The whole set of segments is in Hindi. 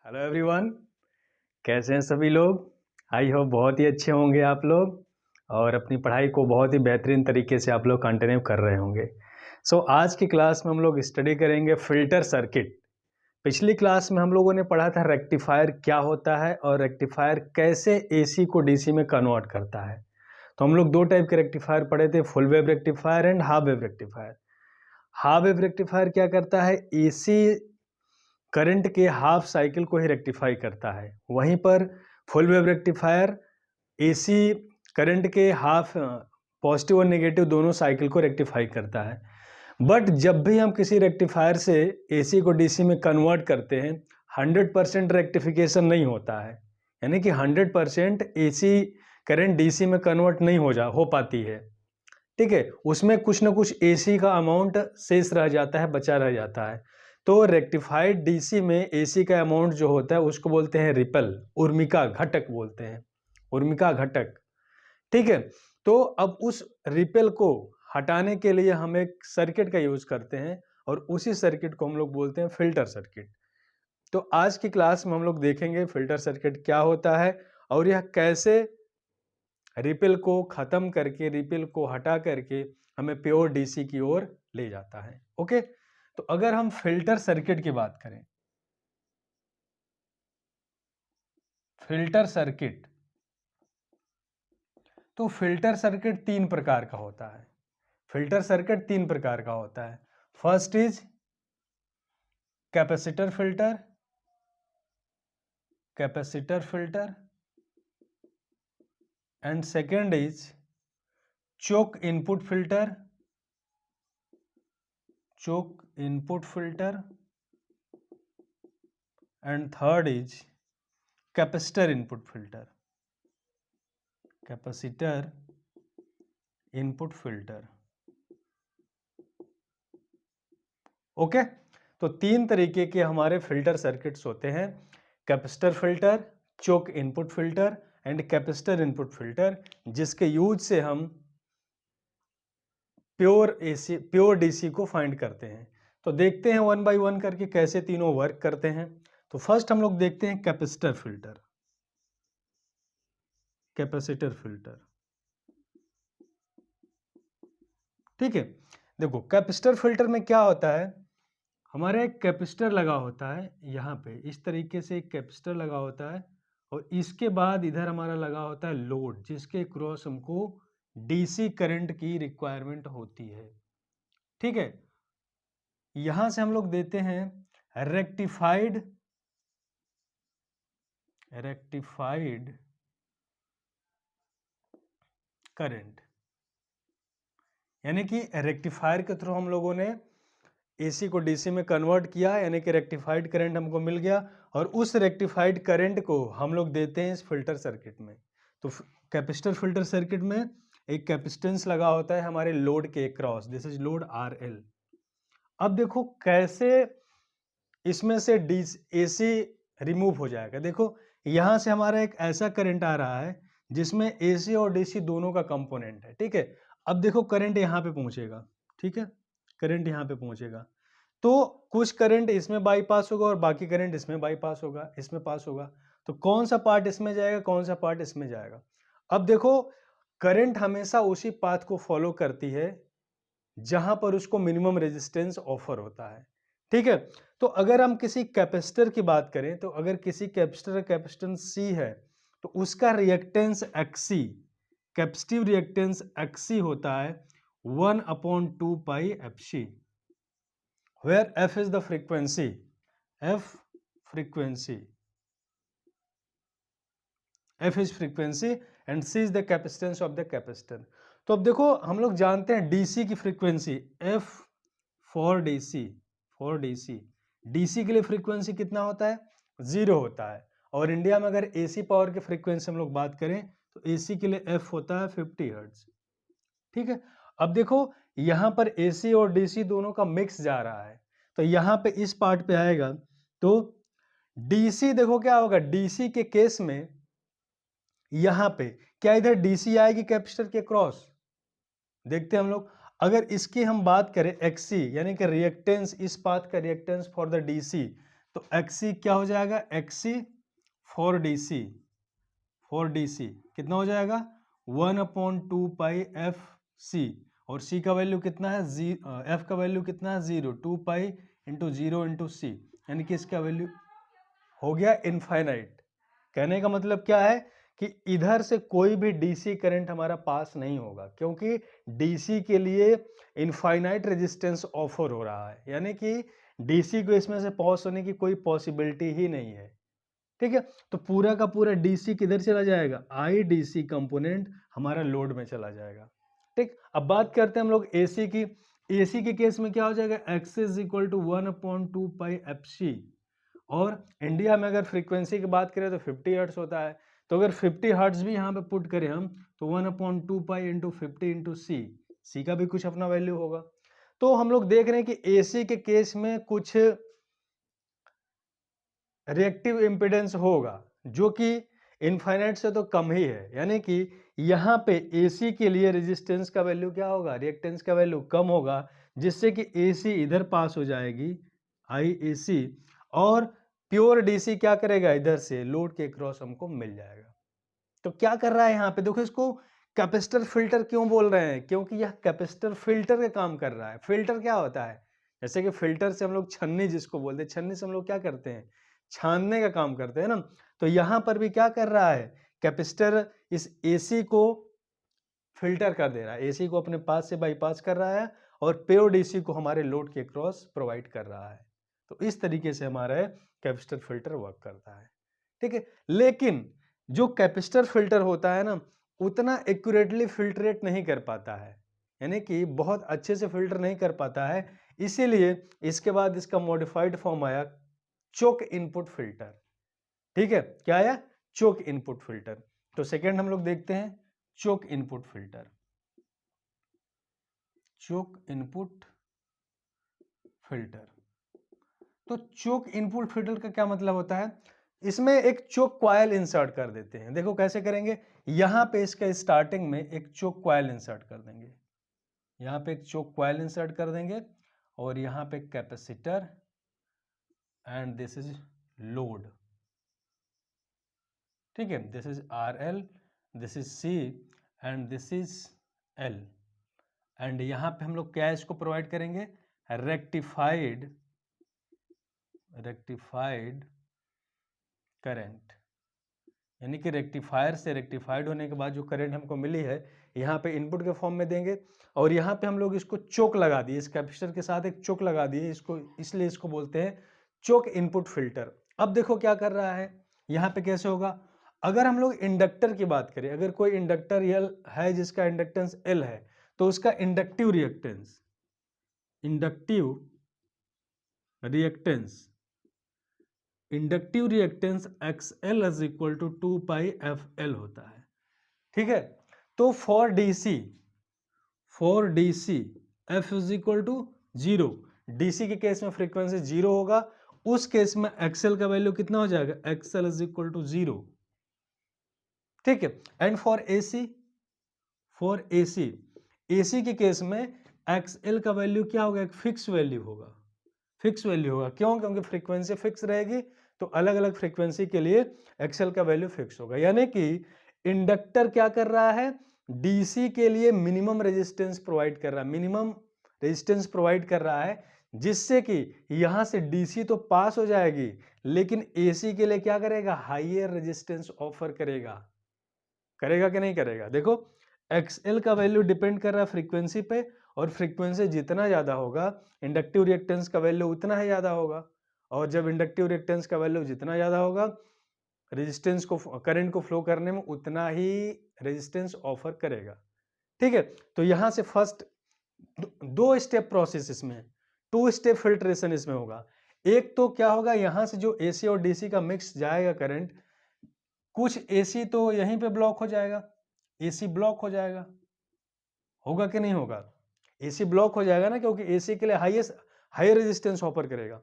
हेलो एवरीवन, कैसे हैं सभी लोग। आई होप बहुत ही अच्छे होंगे आप लोग और अपनी पढ़ाई को बहुत ही बेहतरीन तरीके से आप लोग कंटिन्यू कर रहे होंगे। आज की क्लास में हम लोग स्टडी करेंगे फिल्टर सर्किट। पिछली क्लास में हम लोगों ने पढ़ा था रेक्टिफायर क्या होता है और रेक्टिफायर कैसे एसी को डीसी में कन्वर्ट करता है। तो हम लोग दो टाइप के रेक्टिफायर पढ़े थे, full wave rectifier and half wave rectifier. Half wave rectifier क्या करता है, एसी करंट के हाफ साइकिल को ही रेक्टिफाई करता है। वहीं पर full wave rectifier AC current के हाफ पॉजिटिव और नेगेटिव दोनों साइकिल को रेक्टिफाई करता है। बट जब भी हम किसी रेक्टिफायर से एसी को डीसी में कन्वर्ट करते हैं 100% रेक्टिफिकेशन नहीं होता है, यानी कि 100% एसी करंट डीसी में कन्वर्ट नहीं हो पाती है। ठीक है, उसमें कुछ ना कुछ एसी का अमाउंट शेष रह जाता है, बचा रह जाता है। तो रेक्टिफाइड डीसी में एसी का अमाउंट जो होता है उसको बोलते हैं रिपल, उर्मिका घटक बोलते हैं, उर्मिका घटक। ठीक है, तो अब उस रिपल को हटाने के लिए हम एक सर्किट का यूज करते हैं और उसी सर्किट को हम लोग बोलते हैं फिल्टर सर्किट। तो आज की क्लास में हम लोग देखेंगे फिल्टर सर्किट क्या होता है और यह कैसे रिपल को खत्म करके, रिपल को हटा करके हमें प्योर डीसी की ओर ले जाता है। ओके, तो अगर हम फिल्टर सर्किट की बात करें, फिल्टर सर्किट, तो फिल्टर सर्किट तीन प्रकार का होता है। फिल्टर सर्किट तीन प्रकार का होता है। First is capacitor filter, capacitor filter, and second is choke input filter, choke input filter, and third is capacitor input filter, capacitor input filter. Okay, तो तीन तरीके के हमारे फिल्टर सर्किट्स होते हैं, capacitor filter, choke input filter and capacitor input filter, जिसके यूज से हम प्योर एसी, प्योर डीसी को फाइंड करते हैं। तो देखते हैं वन बाय वन करके कैसे तीनों वर्क करते हैं। तो फर्स्ट हम लोग देखते हैं कैपेसिटर फिल्टर, कैपेसिटर फिल्टर। ठीक है, देखो कैपेसिटर फिल्टर में क्या होता है, हमारा एक कैपेसिटर लगा होता है यहाँ पे, इस तरीके से एक कैपेसिटर लगा होता है और इसके बाद इधर हमारा लगा होता है लोड, जिसके क्रॉस हमको डीसी करंट की रिक्वायरमेंट होती है। ठीक है, यहां से हम लोग देते हैं रेक्टिफाइड, रेक्टिफाइड करंट, यानी कि रेक्टिफायर के थ्रू हम लोगों ने एसी को डीसी में कन्वर्ट किया, यानी कि रेक्टिफाइड करंट हमको मिल गया और उस रेक्टिफाइड करंट को हम लोग देते हैं इस फिल्टर सर्किट में। तो कैपेसिटर फिल्टर सर्किट में एक कैपेसिटेंस लगा होता है हमारे लोड के cross, this is load RL। अब देखो कैसे इसमें से एसी रिमूव हो जाएगा। देखो यहां से हमारा एक ऐसा करंट आ रहा है जिसमें एसी और डीसी दोनों का कंपोनेंट है। ठीक है, अब देखो करंट यहां पे पहुंचेगा, ठीक है, करंट यहां पे पहुंचेगा तो कुछ करंट इसमें बाईपास होगा और बाकी करंट इसमें बाईपास होगा, इसमें पास होगा। तो कौन सा पार्ट इसमें जाएगा, कौन सा पार्ट इसमें जाएगा। अब देखो करंट हमेशा उसी पाथ को फॉलो करती है जहां पर उसको मिनिमम रेजिस्टेंस ऑफर होता है। ठीक है, तो अगर हम किसी कैपेसिटर की बात करें, तो अगर किसी कैपेसिटर का कैपेसिटेंस C है तो उसका reactance XC, capacitive reactance XC होता है 1/2 pi FC, where F is the frequency, F frequency, F is frequency and C is the capacitance of the capacitor। तो अब देखो हम लोग जानते हैं DC की frequency F for DC, for DC, DC के लिए फ्रीक्वेंसी कितना होता है, 0 होता है। और इंडिया में अगर AC पावर की फ्रीक्वेंसी हम लोग बात करें तो AC के लिए F होता है 50 हर्ट्ज। ठीक है, अब देखो यहां पर AC और DC दोनों का मिक्स जा रहा है, तो यहां पे इस पार्ट पे आएगा तो DC, देखो क्या होगा DC के केस में, यहां पे क्या इधर DC आएगी कैपेसिटर के क्रॉस, देखते हैं हम लोग। अगर इसकी हम बात करें XC यानी कि रिएक्टेंस, इस पाथ का रिएक्टेंस फॉर द DC, तो XC क्या हो जाएगा, XC फॉर DC, कितना हो जाएगा 1/2 पाई FC, और C का वैल्यू कितना है, F का वैल्यू कितना है 0, 2 पाई इंटू 0 इंटू C, यानी कि इसका वैल्यू हो गया इनफाइनाइट। कहने का मतलब क्या है कि इधर से कोई भी DC करंट हमारा पास नहीं होगा, क्योंकि DC के लिए इनफाइनाइट रेजिस्टेंस ऑफर हो रहा है, यानी कि DC को इसमें से पास होने की कोई पॉसिबिलिटी ही नहीं है। ठीक है, तो पूरा का पूरा DC किधर चला जाएगा, IDC कंपोनेंट हमारा लोड में चला जाएगा। ठीक, अब बात करते हैं हम लोग AC की। AC के केस में क्या हो जाएगा, X is equal to 1/2 pi FC, और इंडिया में अगर फ्रीक्वेंसी की बात करें तो 50 हर्ट्ज होता है, तो अगर 50 हर्ट्ज भी यहाँ पे पुट करें हम, तो 1/2 पाई इंटू 50 इंटू C का भी कुछ अपना वैल्यू होगा। तो हम लोग देख रहे हैं कि AC के केस में कुछ रिएक्टिव इम्पिडेंस होगा जो कि इनफाइनाइट से तो कम ही है, यानी कि यहाँ पे AC के लिए रेजिस्टेंस का वैल्यू क्या होगा, रिएक्टेंस का वैल्यू कम होगा, जिससे कि AC इधर पास हो जाएगी IAC, और प्योर DC क्या करेगा, इधर से लोड के क्रॉस हमको मिल जाएगा। तो क्या कर रहा है यहाँ पे, देखो इसको कैपेसिटर फिल्टर क्यों बोल रहे हैं, क्योंकि यह कैपेसिटर फिल्टर का काम कर रहा है। फिल्टर क्या होता है, जैसे कि फिल्टर से हम लोग छन्नी जिसको बोलते हैं, छन्नी से हम लोग क्या करते हैं, छानने का काम करते हैं ना। तो यहां पर भी क्या कर रहा है, कैपेसिटर इस AC को फिल्टर कर दे रहा है, AC को अपने पास से बाईपास कर रहा है, और प्योर DC को हमारे लोड के क्रॉस प्रोवाइड कर रहा है। तो इस तरीके से हमारा कैपेसिटर फिल्टर वर्क करता है। ठीक है, लेकिन जो कैपेसिटर फिल्टर होता है ना, उतना एक्यूरेटली फिल्ट्रेट नहीं कर पाता है, यानी कि बहुत अच्छे से फिल्टर नहीं कर पाता है, इसीलिए इसके बाद इसका मॉडिफाइड फॉर्म आया चोक इनपुट फिल्टर। ठीक है, क्या आया, चोक इनपुट फिल्टर। तो सेकेंड हम लोग देखते हैं चोक input filter. Choke input filter, तो चोक इनपुट फिल्टर का क्या मतलब होता है, इसमें एक चोक कॉइल इंसर्ट कर देते हैं। देखो कैसे करेंगे, यहां पे इसका स्टार्टिंग में एक चोक कॉइल इंसर्ट कर देंगे, यहां पे एक चोक कॉइल इंसर्ट कर देंगे, और यहां पे capacitor, and this is load. ठीक है, this is RL, this is C, and this is L, and यहां पे हम लोग क्या इसको प्रोवाइड करेंगे, रेक्टिफाइड करंट, यानी कि रेक्टिफायर से रेक्टिफाइड होने के बाद जो करंट हमको मिली है, यहाँ पे इनपुट के फॉर्म में देंगे, और यहाँ पे हम लोग इसको चोक लगा दिए, इस कैपेसिटर के साथ एक चोक लगा दिए इसको, इसलिए इसको बोलते हैं चोक इनपुट फिल्टर। अब देखो क्या कर रहा है, यहाँ पे कैसे होगा, अगर हम लोग इंडक्टर की बात करें, अगर कोई इंडक्टर L है जिसका इंडक्टेंस L है, तो उसका inductive reactance XL is equal to 2 pi FL होता है। ठीक है, तो for DC F is equal to 0, DC के केस में फ्रीक्वेंसी 0 होगा, उस केस में XL का वैल्यू कितना हो जाएगा, XL इज इक्वल टू 0। ठीक है, एंड फॉर AC के केस में XL का वैल्यू क्या होगा, एक फिक्स वैल्यू होगा, क्यों, क्योंकि फ्रीक्वेंसी फिक्स रहेगी, तो अलग अलग फ्रीक्वेंसी के लिए XL का वैल्यू फिक्स होगा, यानी कि इंडक्टर क्या कर रहा है, DC के लिए मिनिमम रेजिस्टेंस प्रोवाइड कर रहा है, जिससे कि यहां से DC तो पास हो जाएगी, लेकिन AC के लिए क्या करेगा, हाइयर रेजिस्टेंस ऑफर करेगा कि नहीं करेगा। देखो XL का वैल्यू डिपेंड कर रहा है फ्रीक्वेंसी पे, और फ्रीक्वेंसी जितना ज्यादा होगा इंडक्टिव रिएक्टेंस का वैल्यू उतना ही ज्यादा होगा, और जब इंडक्टिव रिएक्टेंस का वैल्यू जितना ज्यादा होगा, रेजिस्टेंस को, करंट को फ्लो करने में उतना ही रेजिस्टेंस ऑफर करेगा। ठीक है, तो यहां से फर्स्ट 2 स्टेप प्रोसेस इसमें, 2 स्टेप फिल्ट्रेशन इसमें होगा। एक तो क्या होगा, यहां से जो AC और DC का मिक्स जाएगा करंट, कुछ AC तो यहीं पे ब्लॉक हो जाएगा, AC ब्लॉक हो जाएगा, होगा कि नहीं होगा, AC ब्लॉक हो जाएगा ना, क्योंकि AC के लिए हाई रेजिस्टेंस ऑफर करेगा।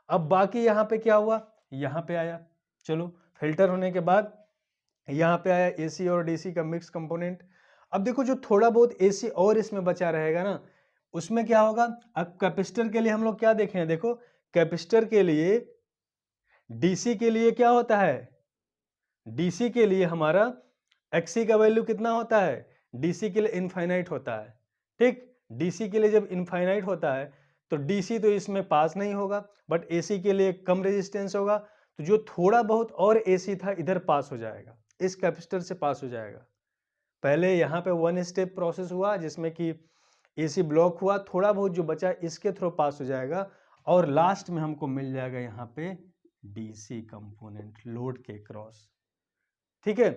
अब बाकी यहाँ पे क्या हुआ, यहाँ पे आया, चलो फिल्टर होने के बाद यहाँ पे आया AC और DC का मिक्स कंपोनेंट। अब देखो जो थोड़ा बहुत AC और इसमें बचा रहेगा ना, उसमें क्या होगा, अब कैपेसिटर के लिए हम लोग क्या देखे हैं, देखो कैपेसिटर के लिए डीसी के लिए क्या होता है, डीसी के लिए हमारा एक्सी का वैल्यू कितना होता है, डीसी के लिए इनफाइनाइट होता है। ठीक, डीसी के लिए जब इनफाइनाइट होता है तो डीसी तो इसमें पास नहीं होगा, बट एसी के लिए कम रेजिस्टेंस होगा, तो जो थोड़ा बहुत और एसी था इधर पास हो जाएगा, इस कैपेसिटर से पास हो जाएगा। पहले यहाँ पे वन स्टेप प्रोसेस हुआ जिसमें कि एसी ब्लॉक हुआ, थोड़ा बहुत जो बचा इसके थ्रू पास हो जाएगा, और लास्ट में हमको मिल जाएगा यहाँ पे डीसी कंपोनेंट लोड के क्रॉस। ठीक है,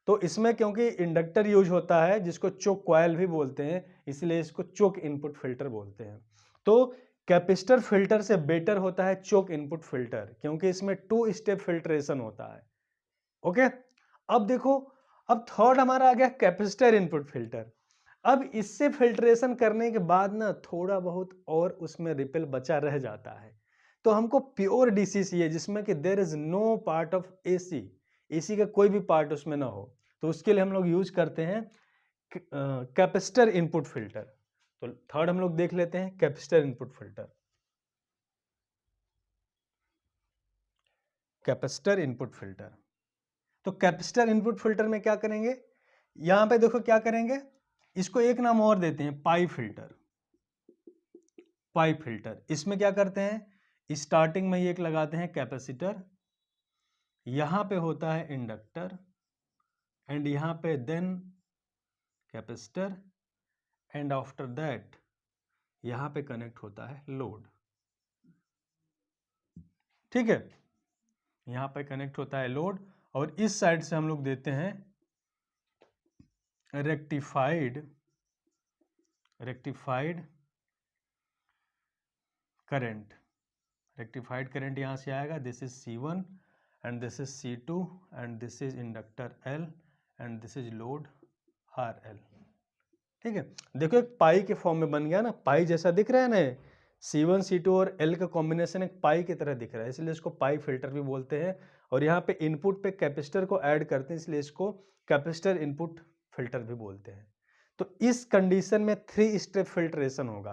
तो इसमें क्योंकि इंडक्टर यूज होता है जिसको चोक कॉइल भी बोलते हैं, इसलिए इसको चोक इनपुट फिल्टर बोलते हैं। तो कैपेसिटर फिल्टर से बेटर होता है चोक इनपुट फिल्टर, क्योंकि इसमें 2 स्टेप फिल्ट्रेशन होता है। ओके, अब देखो, अब थर्ड हमारा आ गया कैपेसिटर इनपुट फिल्टर। अब इससे फिल्ट्रेशन करने के बाद ना थोड़ा बहुत और उसमें रिपल बचा रह जाता है, तो हमको प्योर डीसी चाहिए जिसमें कि there is no part of AC, AC का कोई भी पार्ट उसमें ना हो। तो उसके लिए हम लोग यूज करते हैं कैपेसिटर इनपुट फिल्टर। तो थर्ड हम लोग देख लेते हैं capacitor input filter. Capacitor input filter, तो कैपेसिटर इनपुट फिल्टर में क्या करेंगे, यहां पे देखो क्या करेंगे, इसको एक नाम और देते हैं पाई फिल्टर। पाई फिल्टर, इसमें क्या करते हैं, स्टार्टिंग में एक लगाते हैं कैपेसिटर, यहां पे होता है इंडक्टर, एंड यहां पे then capacitor, and after that यहां पे कनेक्ट होता है लोड। ठीक है, यहां पे कनेक्ट होता है लोड, और इस साइड से हम लोग देते हैं रेक्टिफाइड करंट। रेक्टिफाइड करंट यहां से आएगा, this is C1 and this is C2 and this is inductor L and this is load RL। ठीक है, देखो एक पाई के फॉर्म में बन गया ना, पाई जैसा दिख रहा है ना, C1 C2 और L का कॉम्बिनेशन एक पाई की तरह दिख रहा है, इसलिए इसको पाई फिल्टर भी बोलते हैं। और यहाँ पे इनपुट पे कैपेसिटर को ऐड करते हैं, इसलिए इसको कैपेसिटर इनपुट फिल्टर भी बोलते हैं। तो इस कंडीशन में 3 स्टेप फिल्ट्रेशन होगा,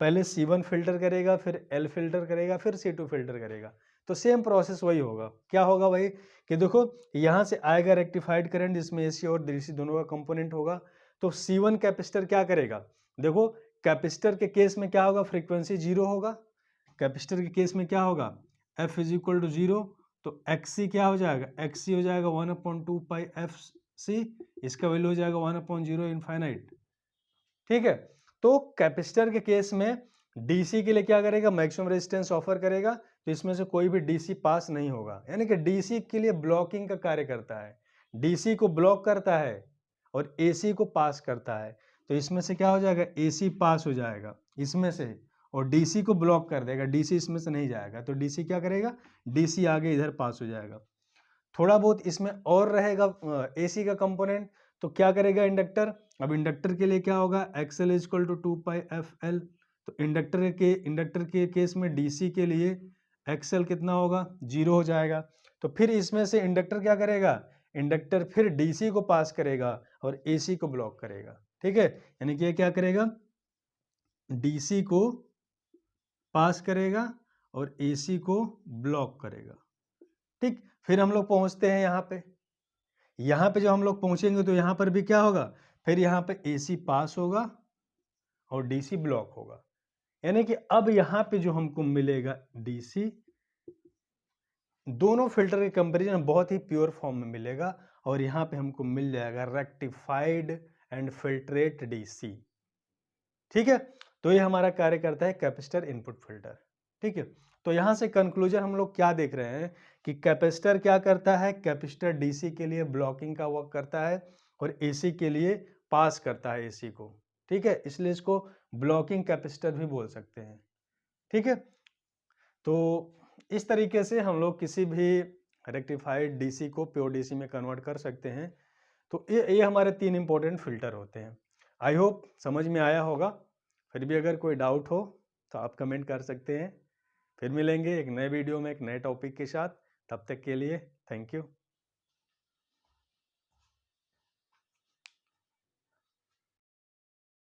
पहले C1 फिल्टर करेगा, फिर L फिल्टर करेगा, फिर C2 फिल्टर करेगा। तो सेम प्रोसेस वही होगा, क्या होगा भाई कि देखो यहाँ से आएगा रेक्टिफाइड करंट जिसमें एसी और डीसी दोनों का कंपोनेंट होगा। तो C1 कैपेसिटर क्या करेगा, देखो कैपेसिटर के केस में क्या होगा, फ्रीक्वेंसी 0 होगा, कैपेसिटर के केस में क्या होगा, F इज इक्वल टू 0, तो XC क्या हो जाएगा, XC हो जाएगा 1/2 पाई FC, इसका वैल्यू हो जाएगा 1/0 इनफाइनाइट। ठीक है, तो कैपेसिटर के केस में डीसी के लिए क्या करेगा, मैक्सिमम रेजिस्टेंस ऑफर करेगा, तो इसमें से कोई भी डीसी पास नहीं होगा, यानी कि डीसी के लिए ब्लॉकिंग का कार्य करता है, डीसी को ब्लॉक करता है और एसी को पास करता है। तो इसमें से क्या हो जाएगा, एसी पास हो जाएगा इसमें से, और डीसी को ब्लॉक कर देगा, डीसी इसमें से नहीं जाएगा, तो डीसी क्या करेगा, डीसी आगे इधर पास हो जाएगा। थोड़ा बहुत इसमें और रहेगा एसी का कंपोनेंट, तो क्या करेगा इंडक्टर, अब इंडक्टर के लिए क्या होगा, XL is equal to 2 pi FL। तो इंडक्टर के केस में डीसी के लिए XL कितना होगा, 0 हो जाएगा। तो फिर इसमें से इंडक्टर क्या करेगा, इंडक्टर फिर डीसी को पास करेगा और एसी को ब्लॉक करेगा। ठीक है, यानी कि ये क्या करेगा, डीसी को पास करेगा और एसी को ब्लॉक करेगा। ठीक, फिर हम लोग पहुंचते हैं यहाँ पे जब हम लोग पहुंचेंगे तो यहाँ पर भी क्या होगा, फिर यहाँ पे एसी पास होगा और डीसी ब्लॉक होगा, यानी कि अब यहाँ पे जो हमको मिलेगा डीसी, दोनों फिल्टर के कंपैरिजन बहुत ही प्योर फॉर्म में मिलेगा, और यहाँ पे हमको मिल जाएगा रेक्टिफाइड एंड फिल्ट्रेट डीसी। ठीक है, तो ये हमारा कार्य करता है कैपेसिटर इनपुट फिल्टर। ठीक है, तो यहाँ से कंक्लूजन हम लोग क्या देख रहे हैं कि कैपेसिटर क्या करता है, कैपेसिटर डीसी के लिए ब्लॉकिंग का वर्क करता है और एसी के लिए पास करता है एसी को। ठीक है, इसलिए इसको ब्लॉकिंग कैपेसिटर भी बोल सकते हैं। ठीक है, तो इस तरीके से हम लोग किसी भी रेक्टिफाइड डीसी को प्योर डीसी में कन्वर्ट कर सकते हैं। तो ये हमारे 3 इंपॉर्टेंट फिल्टर होते हैं। आई होप समझ में आया होगा, फिर भी अगर कोई डाउट हो तो आप कमेंट कर सकते हैं। फिर मिलेंगे एक नए वीडियो में एक नए टॉपिक के साथ, तब तक के लिए थैंक यू।